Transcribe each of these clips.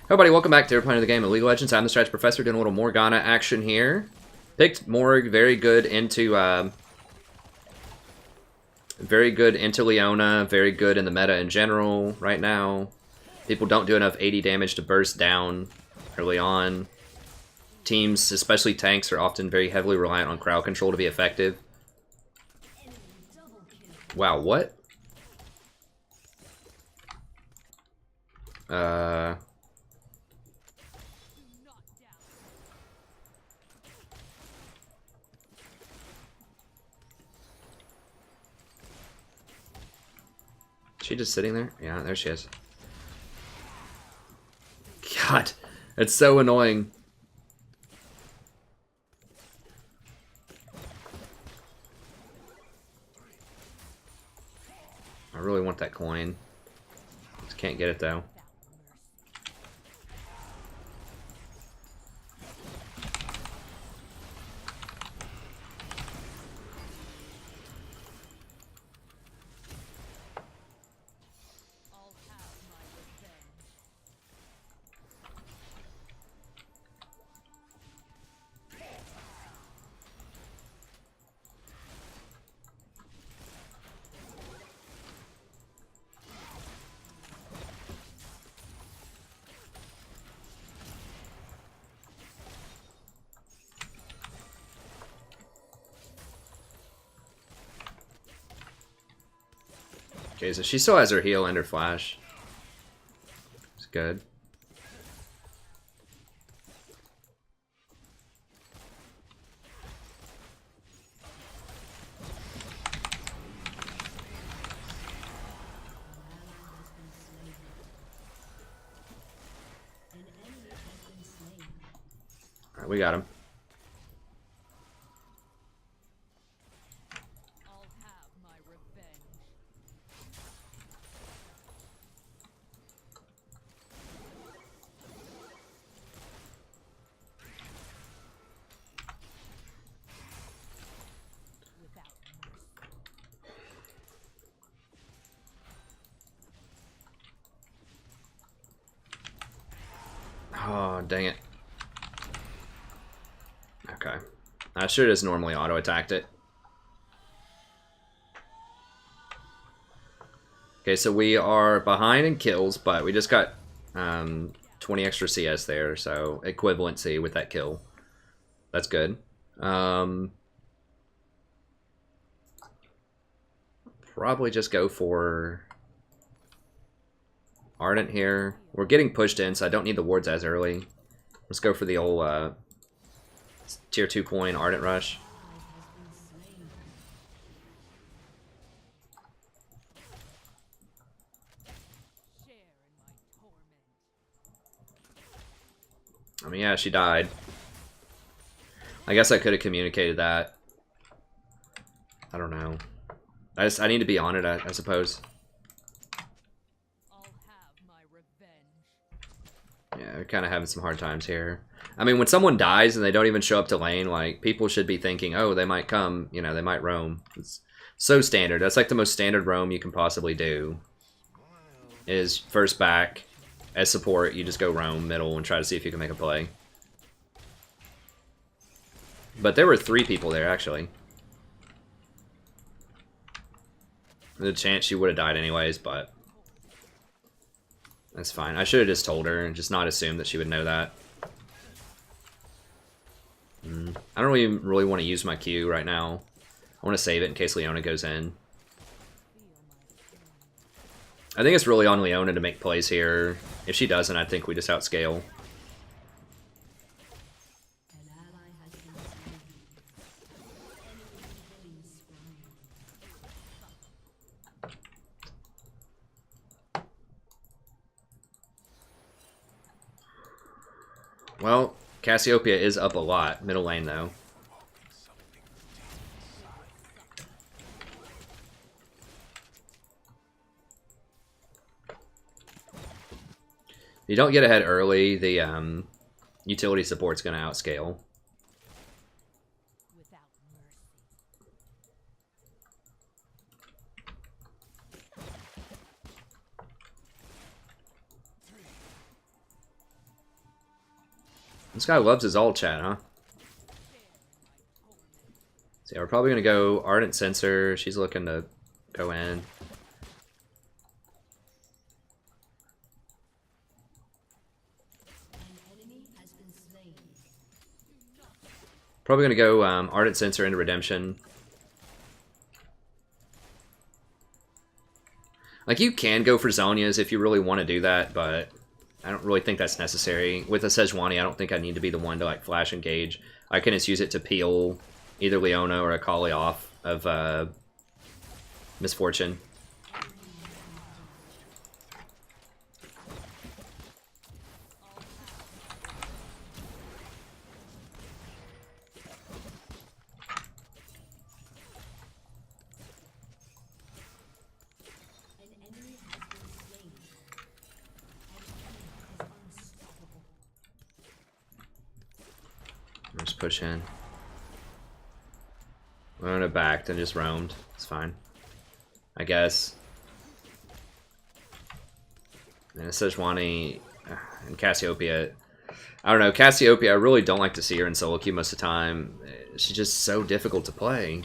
Everybody, welcome back to playing the game of League of Legends. I'm the Stretch Professor doing a little Morgana action here. Picked Morg, very good into Leona, very good in the meta in general right now. People don't do enough 80 damage to burst down early on. Teams, especially tanks, are often very heavily reliant on crowd control to be effective. Wow, what? She just sitting there? Yeah, there she is. God, it's so annoying. I really want that coin. Just can't get it though. Okay, so she still has her heal and her flash. It's good. Alright, we got him. Oh, dang it. Okay. I should have just normally auto-attacked it. Okay, so we are behind in kills, but we just got 20 extra CS there, so equivalency with that kill. That's good. Probably just go for Ardent here. We're getting pushed in, so I don't need the wards as early. Let's go for the old tier 2 coin Ardent Rush. I mean, yeah, she died. I guess I could have communicated that. I don't know. I need to be on it, I suppose. Yeah, we're kind of having some hard times here. I mean, when someone dies and they don't even show up to lane, like, people should be thinking, oh, they might come, you know, they might roam. It's so standard. That's like the most standard roam you can possibly do. Is first back, as support, you just go roam middle and try to see if you can make a play. But there were 3 people there, actually. There's a chance she would have died anyways, but that's fine. I should have just told her and just not assumed that she would know that. I don't really want to use my Q right now. I want to save it in case Leona goes in. I think it's really on Leona to make plays here. If she doesn't, I think we just outscale. Well, Cassiopeia is up a lot. Middle lane, though. If you don't get ahead early, the utility support's going to outscale. This guy loves his alt chat, huh? So yeah, we're probably gonna go Ardent Sensor. She's looking to go in. Probably gonna go Ardent Sensor into Redemption. Like, you can go for Zhonya's if you really want to do that, but I don't really think that's necessary. With a Sejuani, I don't think I need to be the one to, like, flash engage. I can just use it to peel either Leona or Akali off of Misfortune. Just push in. Leona backed and just roamed. It's fine, I guess. And Sejuani and Cassiopeia. I don't know, Cassiopeia, I really don't like to see her in solo queue most of the time. She's just so difficult to play.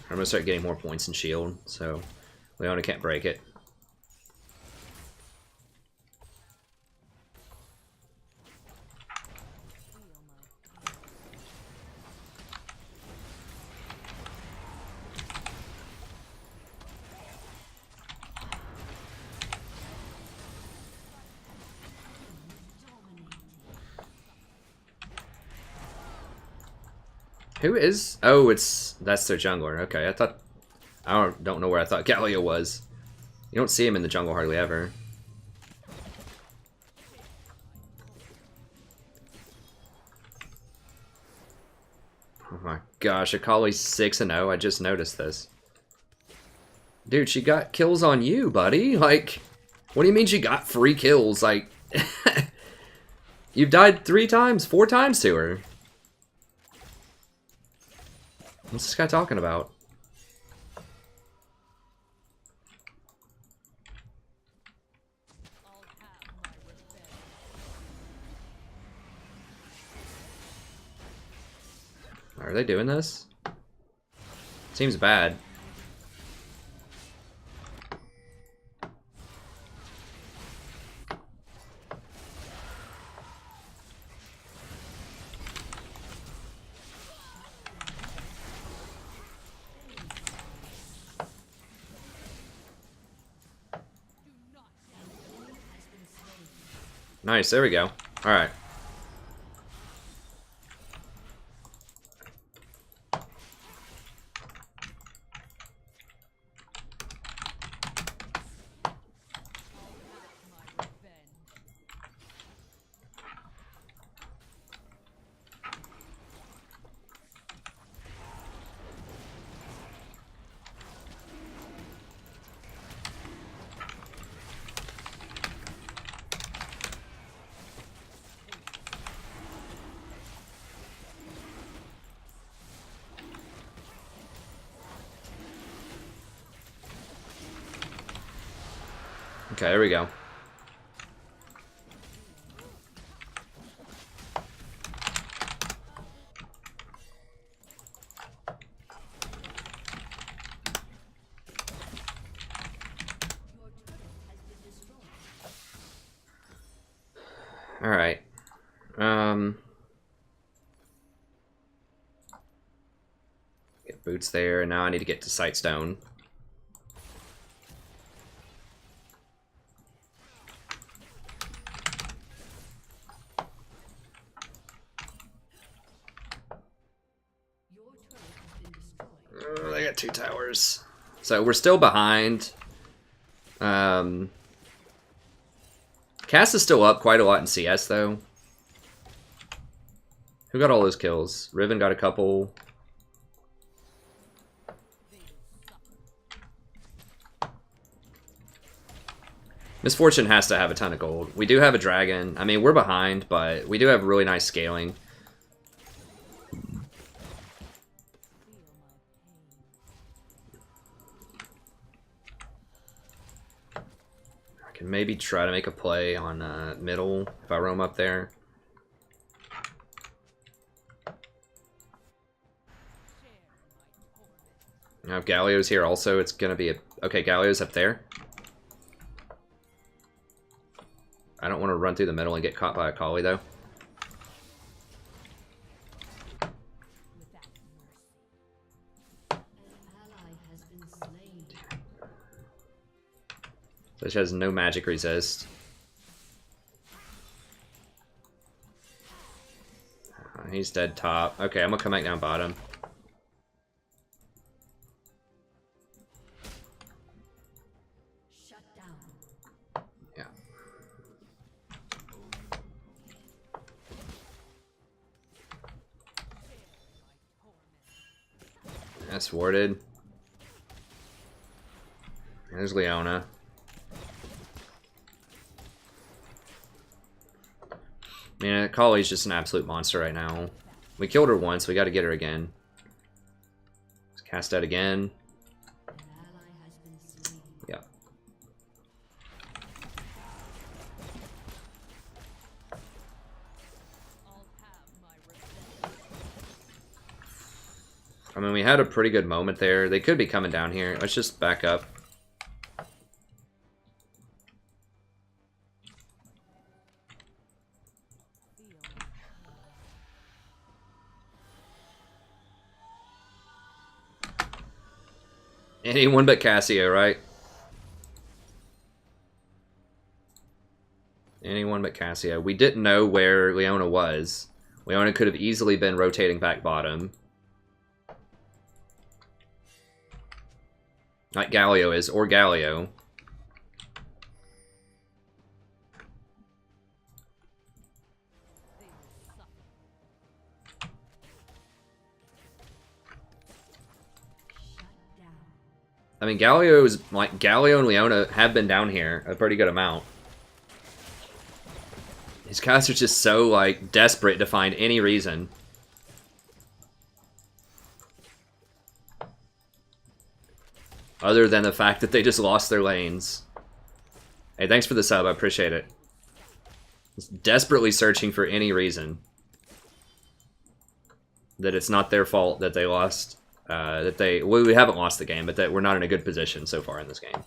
I'm gonna start getting more points in shield, so Leona can't break it. Who is? Oh, that's their jungler. Okay, I don't know where I thought Galio was. You don't see him in the jungle hardly ever. Oh my gosh, Akali's 6-0. I just noticed this. Dude, she got kills on you, buddy. Like, what do you mean she got free kills? Like, you've died 4 times to her. What's this guy talking about? Are they doing this? Seems bad. Nice, there we go. Alright. Okay, there we go. All right. Get boots there, and now I need to get to Sightstone. They got 2 towers. So we're still behind. Cass is still up quite a lot in CS, though. Who got all those kills? Riven got a couple. Misfortune has to have a ton of gold. We do have a dragon. I mean, we're behind, but we do have really nice scaling. I can maybe try to make a play on middle if I roam up there. Now if Galio's here also, it's going to be a... Okay, Galio's up there. I don't want to run through the middle and get caught by a collie, though. So she has no magic resist. He's dead top. Okay, I'm going to come back down bottom. That's warded. There's Leona. Man, Collie's just an absolute monster right now. We killed her once, we gotta get her again. Let's cast out again. Yep. I mean, we had a pretty good moment there. They could be coming down here. Let's just back up. Anyone but Cassio, right? Anyone but Cassio. We didn't know where Leona was. Leona could have easily been rotating back bottom. Like Galio is, or Galio. I mean, Galio and Leona have been down here a pretty good amount. These guys are just so, like, desperate to find any reason. Other than the fact that they just lost their lanes. Hey, thanks for the sub, I appreciate it. Just desperately searching for any reason. That it's not their fault that they lost. Well, we haven't lost the game, but that we're not in a good position so far in this game.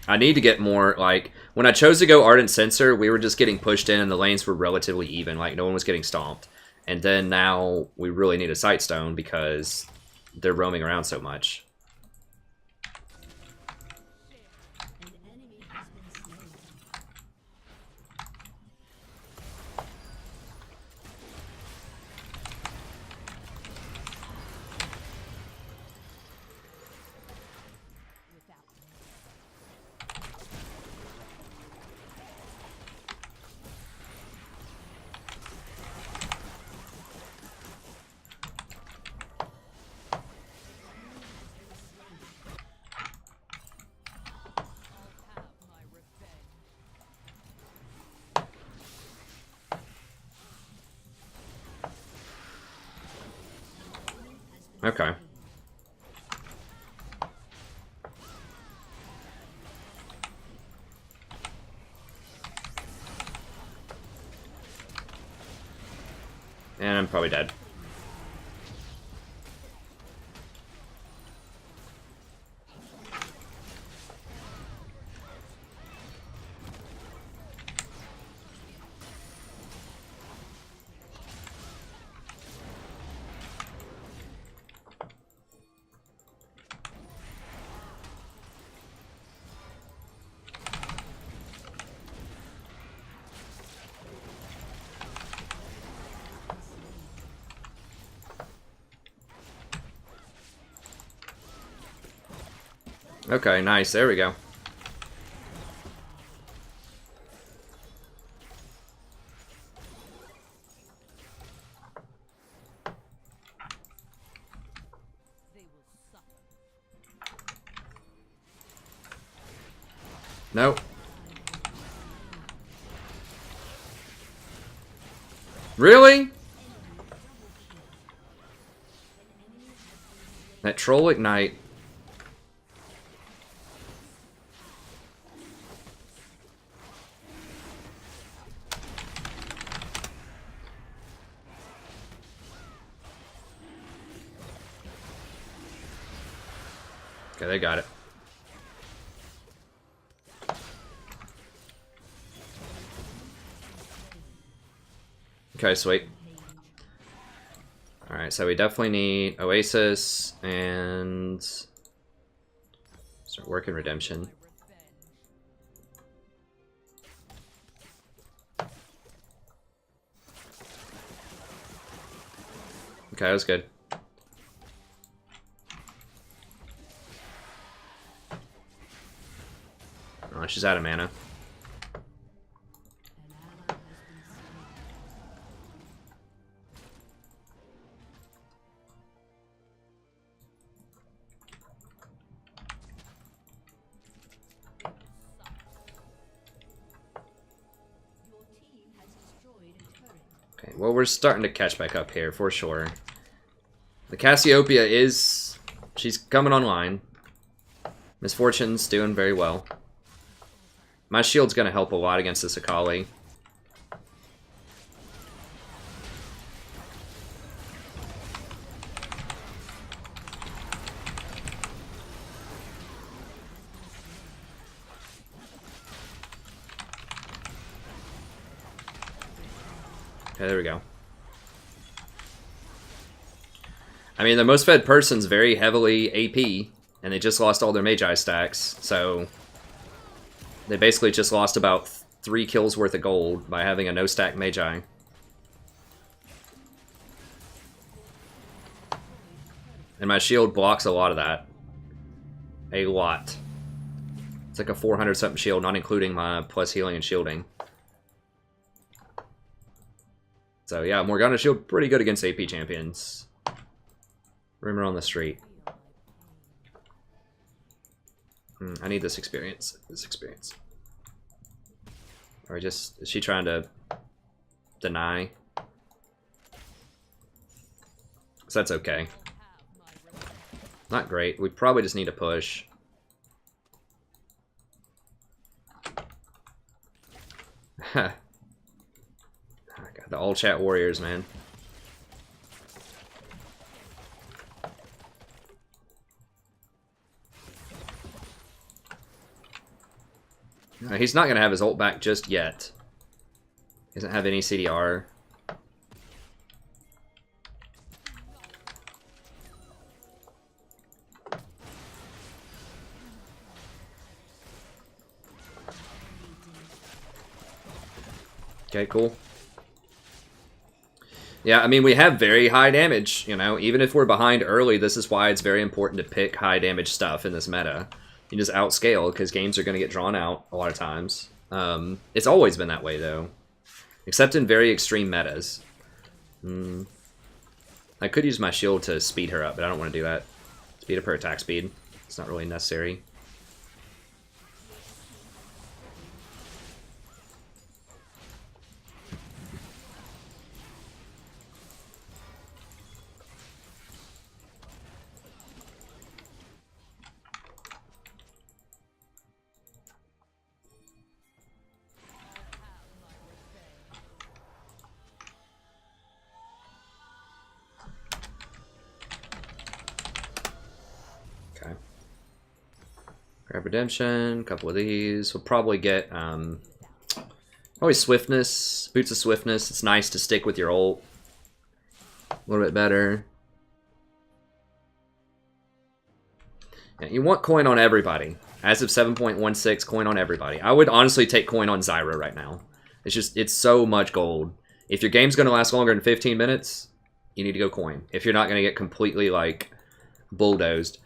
I need to get more, like, when I chose to go Ardent Censor, we were just getting pushed in and the lanes were relatively even, like, no one was getting stomped. And then now we really need a Sightstone because they're roaming around so much. Okay. And I'm probably dead. Okay, nice. There we go. Nope. Really? That troll ignite. Okay, they got it. Okay, sweet. Alright, so we definitely need Oasis and start working Redemption. Okay, that was good. Oh, she's out of mana. Okay, well, we're starting to catch back up here for sure. The Cassiopeia is... she's coming online. Misfortune's doing very well. My shield's going to help a lot against this Akali. Okay, there we go. I mean, the most fed person's very heavily AP, and they just lost all their Magi stacks, so they basically just lost about 3 kills worth of gold by having a no-stack Magi. And my shield blocks a lot of that. A lot. It's like a 400-something shield, not including my plus healing and shielding. So yeah, Morgana shield pretty good against AP champions. Rumor on the street. I need this experience. Or just, is she trying to deny? So that's okay. Not great. We probably just need to push. God, the all chat warriors, man. He's not going to have his ult back just yet. He doesn't have any CDR. Okay, cool. Yeah, I mean, we have very high damage, you know. Even if we're behind early, this is why it's very important to pick high damage stuff in this meta. You just outscale, because games are going to get drawn out a lot of times. It's always been that way, though. Except in very extreme metas. I could use my shield to speed her up, but I don't want to do that. Speed up her attack speed. It's not really necessary. Grab Redemption, a couple of these. We'll probably get always Swiftness, Boots of Swiftness. It's nice to stick with your ult a little bit better. Yeah, you want coin on everybody. As of 7.16, coin on everybody. I would honestly take coin on Zyra right now. It's so much gold. If your game's going to last longer than 15 minutes, you need to go coin. If you're not going to get completely, like, bulldozed.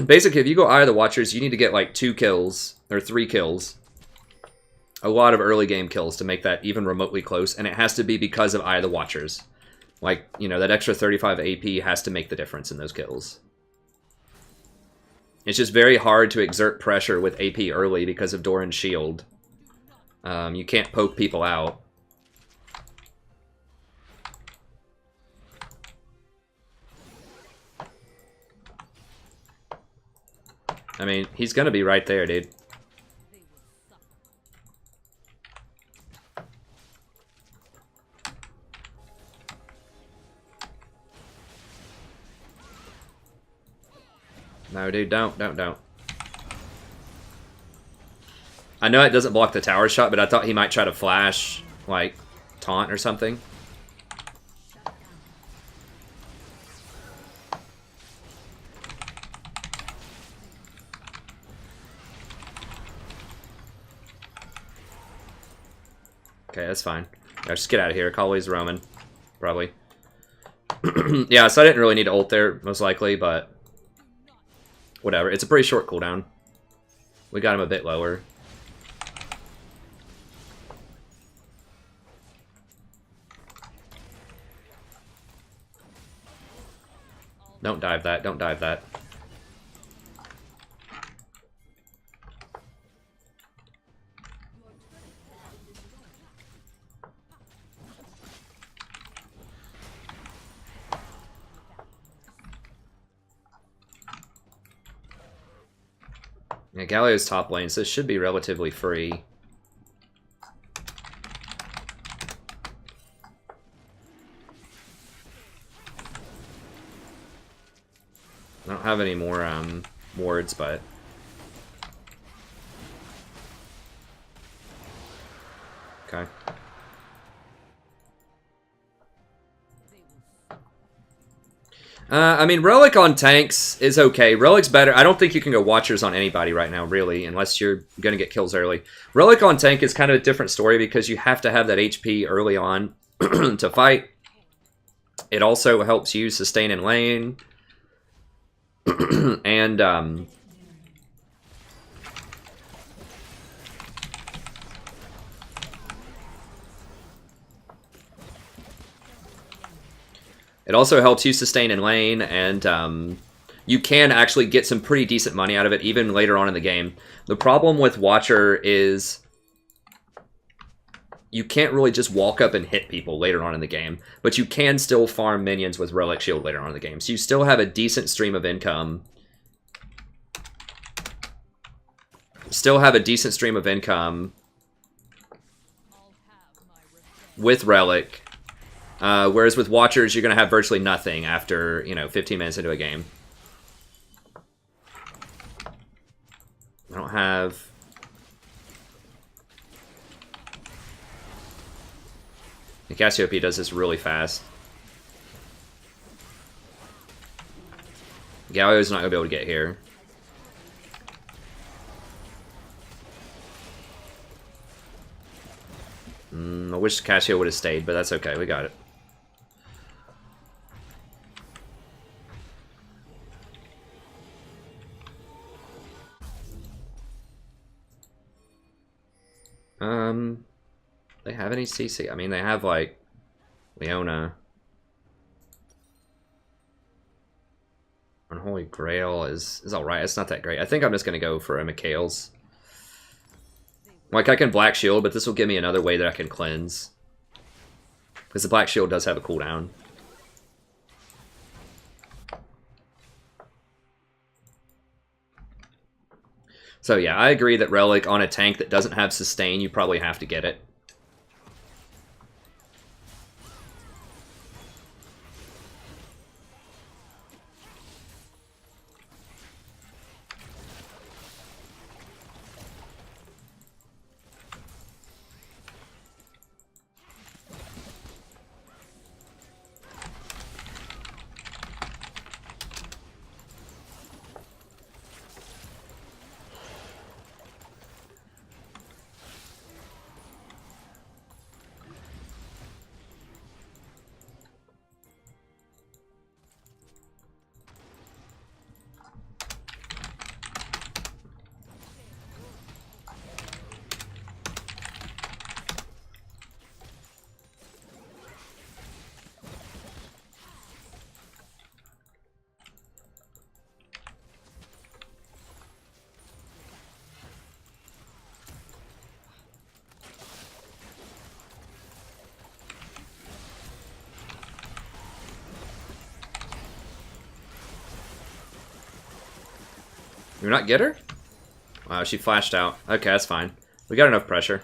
Basically, if you go Eye of the Watchers, you need to get like 2 kills, or 3 kills. A lot of early game kills to make that even remotely close, and it has to be because of Eye of the Watchers. Like, you know, that extra 35 AP has to make the difference in those kills. It's just very hard to exert pressure with AP early because of Doran's shield. You can't poke people out. I mean, he's gonna be right there, dude. No, dude, don't. I know it doesn't block the tower shot, but I thought he might try to flash, like, taunt or something. Okay, that's fine. Yeah, just get out of here. Kali's roaming, probably. Yeah, so I didn't really need to ult there, most likely, but whatever. It's a pretty short cooldown. We got him a bit lower. Don't dive that. Don't dive that. Yeah, Galio's top lane, so this should be relatively free. I don't have any more wards, but okay. I mean, Relic on tanks is okay. Relic's better. I don't think you can go Watchers on anybody right now, really, unless you're going to get kills early. Relic on tank is kind of a different story because you have to have that HP early on to fight. It also helps you sustain in lane. And, it also helps you sustain in lane, and you can actually get some pretty decent money out of it even later on in the game. The problem with Watcher is you can't really just walk up and hit people later on in the game, but you can still farm minions with Relic Shield later on in the game. So you still have a decent stream of income. Still have a decent stream of income with Relic. Whereas with Watchers, you're going to have virtually nothing after, 15 minutes into a game. I don't have... The Cassiopeia does this really fast. Galio's not going to be able to get here. I wish Cassio would have stayed, but that's okay. We got it. They have any CC? I mean, they have, like, Leona. Unholy Grail is alright. It's not that great. I think I'm just going to go for a Mikhail's. Like, I can Black Shield, but this will give me another way that I can cleanse. Because the Black Shield does have a cooldown. So yeah, I agree that Relic on a tank that doesn't have sustain, you probably have to get it. You're not get her? Wow, she flashed out. Okay, that's fine. We got enough pressure.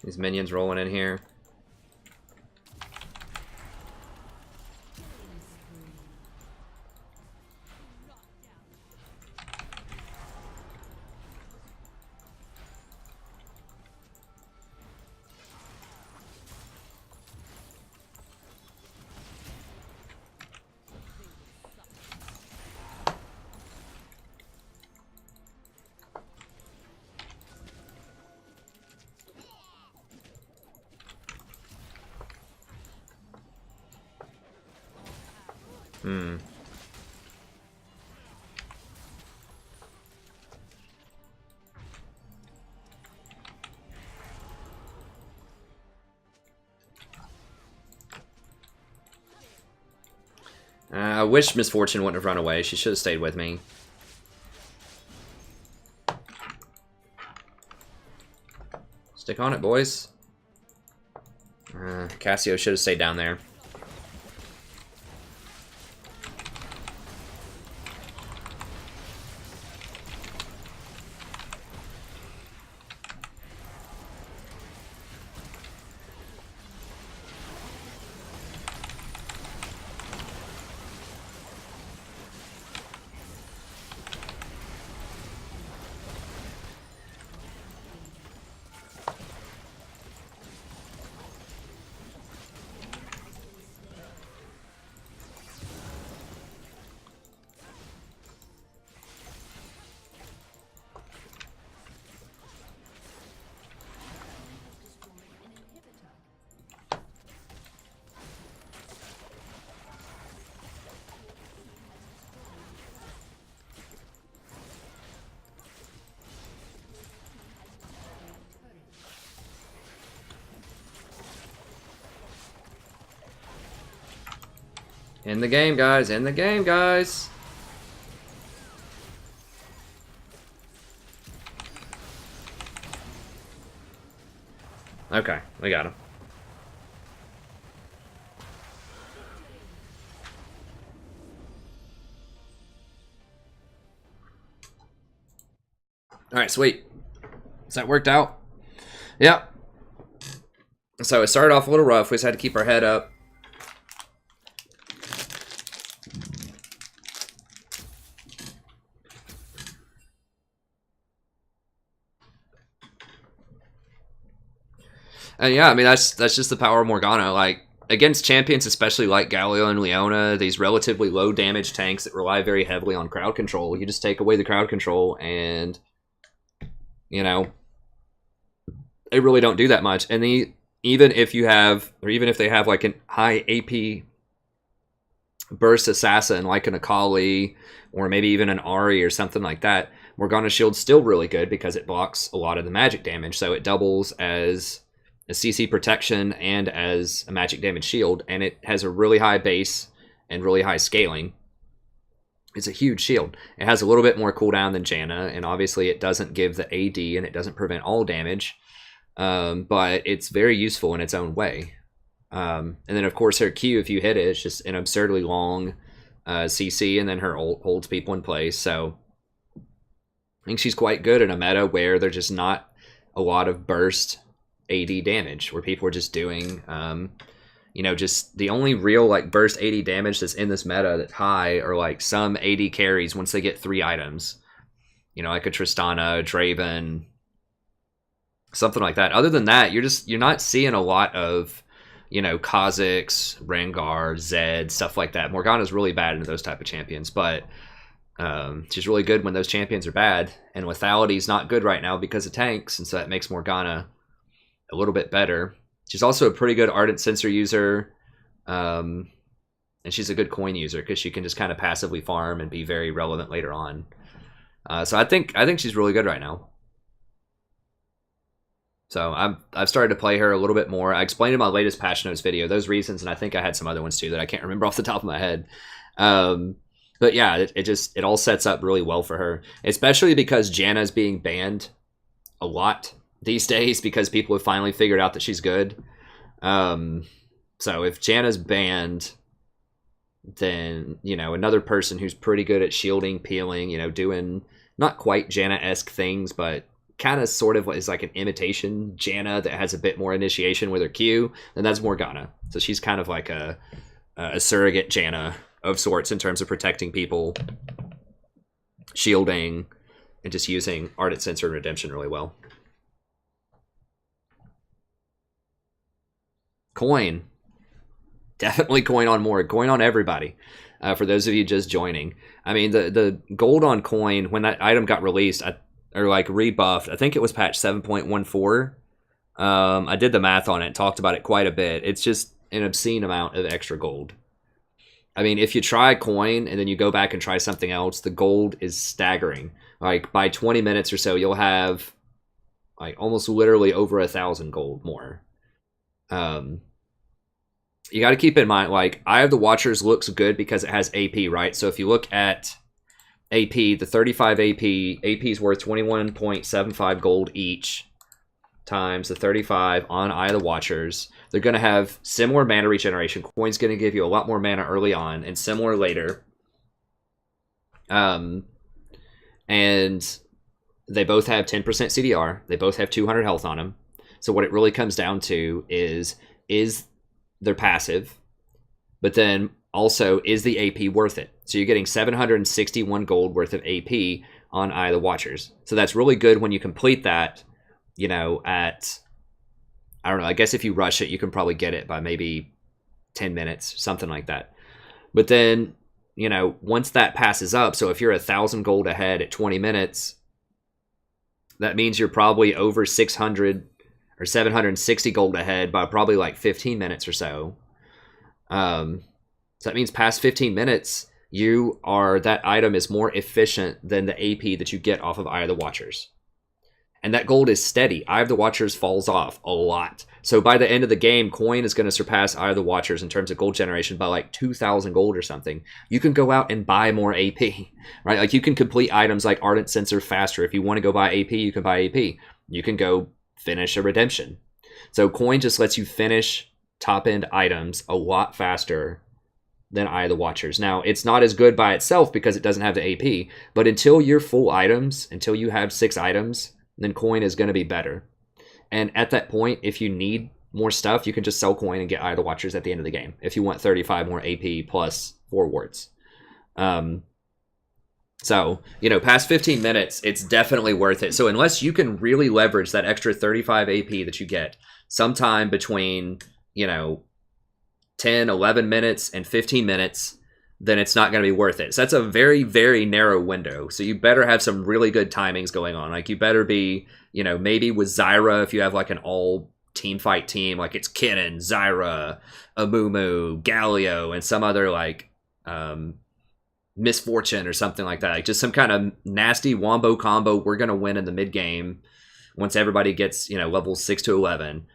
These minions rolling in here. I wish Miss Fortune wouldn't have run away. She should have stayed with me. Stick on it, boys. Cassio should have stayed down there. In the game, guys. In the game, guys. Okay, we got him. Alright, sweet. So that worked out? Yeah. So it started off a little rough. We just had to keep our head up. And yeah, I mean, that's just the power of Morgana. Like, against champions, especially like Galio and Leona, these relatively low damage tanks that rely very heavily on crowd control, you just take away the crowd control and, you know, they really don't do that much. And even if you have, or even if they have like a high AP burst assassin like an Akali, or maybe even an Ahri or something like that, Morgana's shield's still really good because it blocks a lot of the magic damage. So it doubles as a CC protection and as a magic damage shield, and it has a really high base and really high scaling. It's a huge shield. It has a little bit more cooldown than Janna, and obviously it doesn't give the AD and it doesn't prevent all damage, but it's very useful in its own way. And then of course her Q, if you hit it, it's just an absurdly long CC, and then her ult holds people in place. So I think she's quite good in a meta where there's just not a lot of burst AD damage, where people are just doing, you know, just the only real like burst AD damage that's in this meta that's high are like some AD carries once they get 3 items, you know, like a Tristana, a Draven, something like that. Other than that, you're not seeing a lot of, you know, Kha'Zix, Rengar, Zed, stuff like that. Morgana's really bad into those type of champions, but She's really good when those champions are bad, and Lethality's not good right now because of tanks, and so that makes Morgana a little bit better. She's also a pretty good Ardent Sensor user, and she's a good coin user because she can just kind of passively farm and be very relevant later on. So I think she's really good right now. So I've started to play her a little bit more. I explained in my latest patch notes video those reasons, and I think I had some other ones too that I can't remember off the top of my head. But yeah, it all sets up really well for her, especially because Janna's being banned a lot these days because people have finally figured out that she's good. So if Janna's banned, then, you know, another person who's pretty good at shielding, peeling, you know, doing not quite Janna-esque things, but kind of sort of is like an imitation Janna that has a bit more initiation with her Q, then that's Morgana. So she's kind of like a surrogate Janna of sorts in terms of protecting people, shielding, and just using Ardent Sensor and Redemption really well. Coin. Definitely coin on more. Coin on everybody. For those of you just joining. I mean, the gold on coin, when that item got released, or like rebuffed, I think it was patch 7.14. I did the math on it, talked about it quite a bit. It's just an obscene amount of extra gold. I mean, if you try coin and then you go back and try something else, the gold is staggering. Like by 20 minutes or so, you'll have like almost literally over 1,000 gold more. You got to keep in mind, like, Eye of the Watchers looks good because it has AP, right? So if you look at AP, the 35 AP is worth 21.75 gold each times the 35 on Eye of the Watchers. They're going to have similar mana regeneration. Coin's going to give you a lot more mana early on and similar later. And they both have 10% CDR. They both have 200 health on them. So what it really comes down to is they're passive, but then also, is the AP worth it? So you're getting 761 gold worth of AP on Eye of the Watchers. So that's really good when you complete that, you know, at, I don't know, I guess if you rush it, you can probably get it by maybe 10 minutes, something like that. But then, you know, once that passes up, so if you're 1,000 gold ahead at 20 minutes, that means you're probably over 600 or 760 gold ahead by probably like 15 minutes or so. So that means past 15 minutes, that item is more efficient than the AP that you get off of Eye of the Watchers. And that gold is steady. Eye of the Watchers falls off a lot. So by the end of the game, Coin is going to surpass Eye of the Watchers in terms of gold generation by like 2,000 gold or something. You can go out and buy more AP, right? Like you can complete items like Ardent Sensor faster. If you want to go buy AP, you can buy AP. You can go finish a redemption. So Coin just lets you finish top-end items a lot faster than Eye of the Watchers. Now, it's not as good by itself because it doesn't have the AP, but until you're full items, until you have 6 items, then Coin is going to be better. And at that point, if you need more stuff, you can just sell Coin and get Eye of the Watchers at the end of the game if you want 35 more AP plus 4 wards. So, you know, past 15 minutes, it's definitely worth it. So unless you can really leverage that extra 35 AP that you get sometime between, you know, 10, 11 minutes and 15 minutes, then it's not going to be worth it. So that's a very, very narrow window. So you better have some really good timings going on. Like you better be, you know, maybe with Zyra, if you have like an all team fight team, like it's Kennen, Zyra, Amumu, Galio, and some other like Misfortune or something like that. Like just some kind of nasty wombo combo. We're going to win in the mid game once everybody gets, you know, level 6 to 11.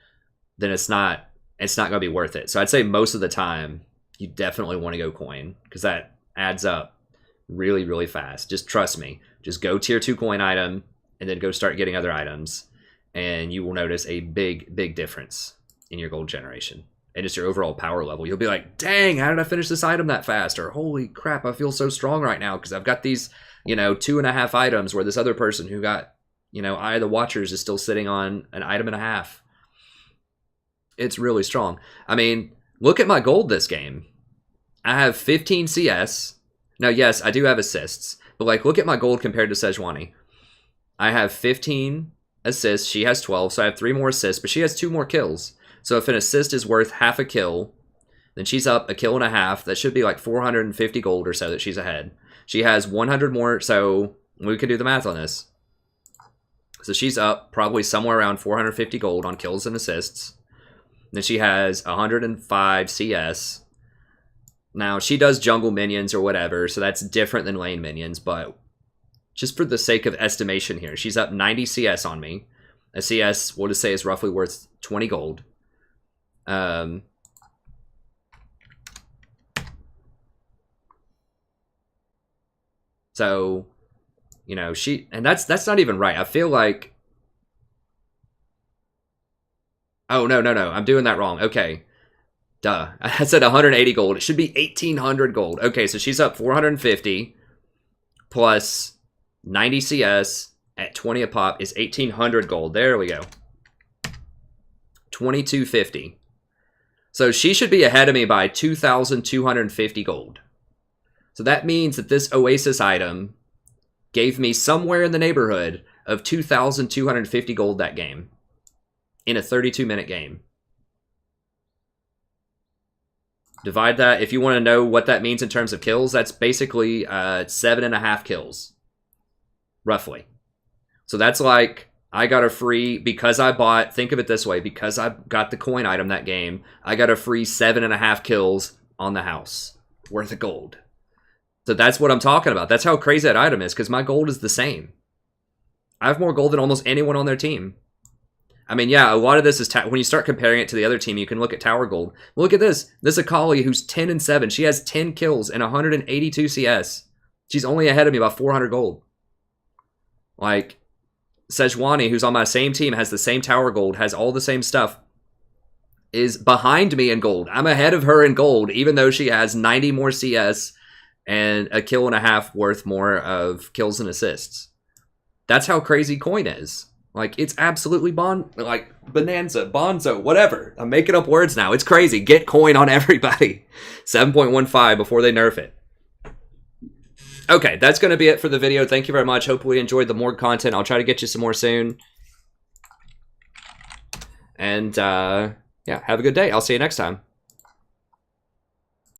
Then it's not going to be worth it. So I'd say most of the time you definitely want to go Coin because that adds up really, really fast. Just trust me. Just go tier 2 Coin item and then go start getting other items and you will notice a big, big difference in your gold generation and just your overall power level. You'll be like, dang, how did I finish this item that fast? Or holy crap, I feel so strong right now because I've got these, you know, 2.5 items where this other person who got, you know, Eye of the Watchers is still sitting on an item and a half. It's really strong. I mean, look at my gold this game. I have 15 CS. Now, yes, I do have assists. But, like, look at my gold compared to Sejuani. I have 15 assists. She has 12, so I have 3 more assists. But she has 2 more kills. So if an assist is worth half a kill, then she's up a kill and a half. That should be like 450 gold or so that she's ahead. She has 100 more, so we could do the math on this. So she's up probably somewhere around 450 gold on kills and assists. Then she has 105 CS. Now, she does jungle minions or whatever, so that's different than lane minions, but just for the sake of estimation here, she's up 90 CS on me. A CS, we'll just say, is roughly worth 20 gold. So, you know, and that's not even right. I feel like, oh, no, I'm doing that wrong. Okay. Duh. I said 180 gold. It should be 1,800 gold. Okay, so she's up 450 plus 90 CS at 20 a pop is 1,800 gold. There we go. 2,250. So she should be ahead of me by 2,250 gold. So that means that this Oasis item gave me somewhere in the neighborhood of 2,250 gold that game in a 32-minute game. Divide that. If you want to know what that means in terms of kills, that's basically 7.5 kills, roughly. So that's like, I got a free, because I bought, think of it this way, because I got the coin item that game, I got a free 7.5 kills on the house worth of gold. So that's what I'm talking about. That's how crazy that item is, because my gold is the same. I have more gold than almost anyone on their team. I mean, yeah, a lot of this is, when you start comparing it to the other team, you can look at tower gold. Well, look at this. This Akali, who's 10 and 7. She has 10 kills and 182 CS. She's only ahead of me by 400 gold. Like, Sejuani, who's on my same team, has the same tower gold, has all the same stuff, is behind me in gold. I'm ahead of her in gold, even though she has 90 more CS and a kill and a half worth more of kills and assists. That's how crazy coin is. Like, it's absolutely like bonanza, bonzo, whatever. I'm making up words now. It's crazy. Get coin on everybody. 7.15 before they nerf it. Okay, that's going to be it for the video. Thank you very much. Hopefully you enjoyed the Morg content. I'll try to get you some more soon. And, yeah, have a good day. I'll see you next time.